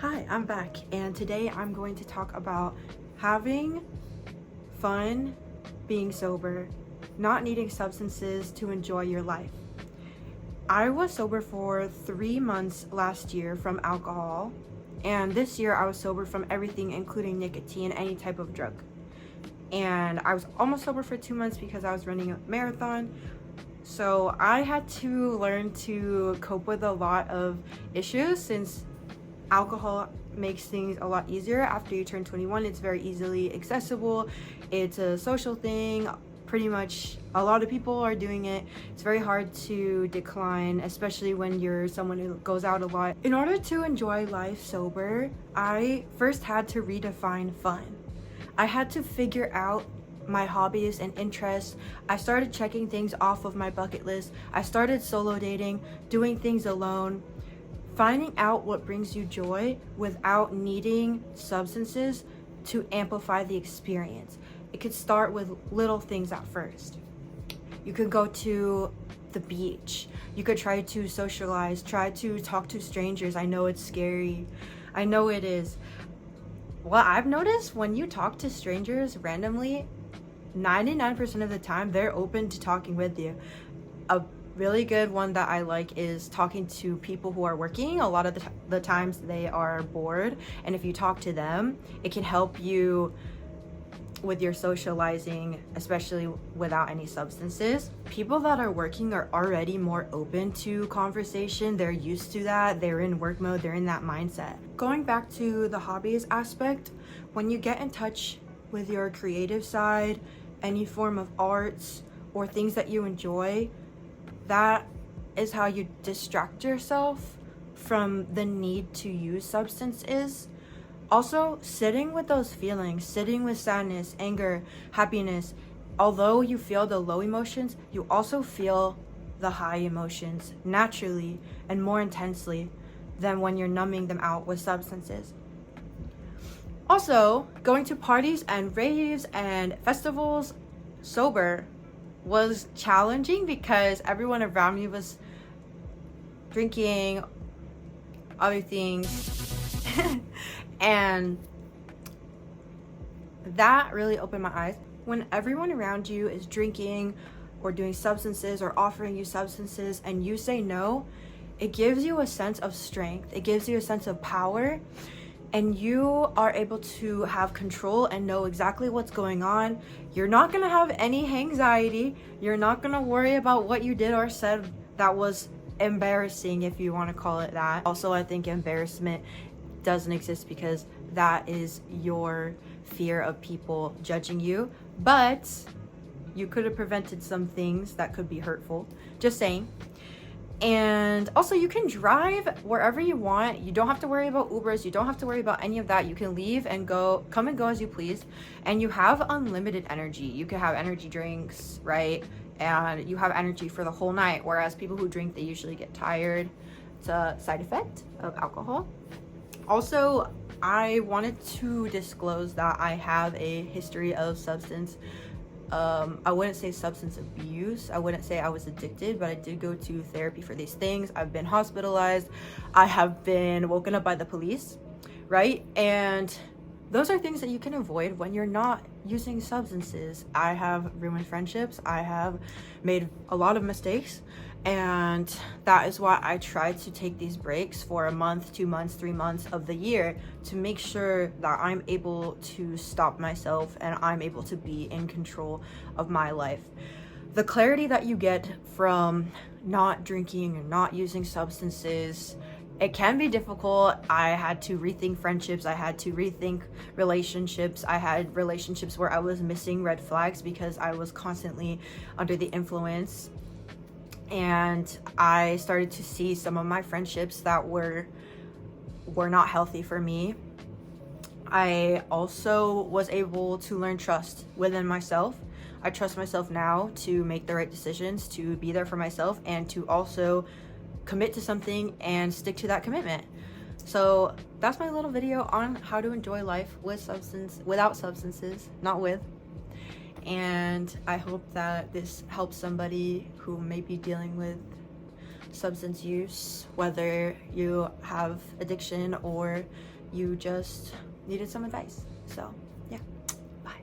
Hi, I'm back, and today I'm going to talk about having fun being sober, not needing substances to enjoy your life. I was sober for 3 months last year from alcohol, and this year I was sober from everything, including nicotine, any type of drug. And I was almost sober for 2 months because I was running a marathon. So I had to learn to cope with a lot of issues since alcohol makes things a lot easier after you turn 21. It's very easily accessible. It's a social thing. Pretty much a lot of people are doing it. It's very hard to decline, especially when you're someone who goes out a lot. In order to enjoy life sober, I first had to redefine fun. I had to figure out my hobbies and interests. I started checking things off of my bucket list. I started solo dating, doing things alone, finding out what brings you joy without needing substances to amplify the experience. It could start with little things at first. You could go to the beach. You could try to socialize, try to talk to strangers. I know it's scary. I know it is. Well, I've noticed when you talk to strangers randomly, 99% of the time they're open to talking with you. A really good one that I like is talking to people who are working. A lot of the times they are bored, and if you talk to them, it can help you with your socializing, especially without any substances. People that are working are already more open to conversation. They're used to that. They're in work mode. They're in that mindset. Going back to the hobbies aspect, when you get in touch with your creative side, any form of arts or things that you enjoy, that is how you distract yourself from the need to use substances. Also, sitting with those feelings, sitting with sadness, anger, happiness, although you feel the low emotions, you also feel the high emotions naturally and more intensely than when you're numbing them out with substances. Also, going to parties and raves and festivals sober was challenging because everyone around me was drinking other things and that really opened my eyes. When everyone around you is drinking or doing substances or offering you substances and you say no, it gives you a sense of strength. It gives you a sense of power, and you are able to have control and know exactly what's going on. You're not gonna have any anxiety. You're not gonna worry about what you did or said that was embarrassing, if you want to call it that. Also, I think embarrassment doesn't exist because that is your fear of people judging you, but you could have prevented some things that could be hurtful. Just saying. And also, you can drive wherever you want. You don't have to worry about Ubers. You don't have to worry about any of that. You can leave and go, come and go as you please. And you have unlimited energy. You can have energy drinks, right? And you have energy for the whole night. Whereas people who drink, they usually get tired. It's a side effect of alcohol. Also, I wanted to disclose that I have a history of substance. I wouldn't say substance abuse. I wouldn't say I was addicted, but I did go to therapy for these things. I've been hospitalized. I have been woken up by the police, right? And those are things that you can avoid when you're not using substances. I have ruined friendships. I have made a lot of mistakes. And that is why I try to take these breaks for a month, 2 months, 3 months of the year to make sure that I'm able to stop myself and I'm able to be in control of my life. The clarity that you get from not drinking and not using substances, it can be difficult. I had to rethink friendships. I had to rethink relationships. I had relationships where I was missing red flags because I was constantly under the influence. And I started to see some of my friendships that were not healthy for me. I also was able to learn trust within myself. I trust myself now to make the right decisions, to be there for myself, and to also commit to something and stick to that commitment. So that's my little video on how to enjoy life without substances, not with. And I hope that this helps somebody who may be dealing with substance use, whether you have addiction or you just needed some advice. So yeah, bye.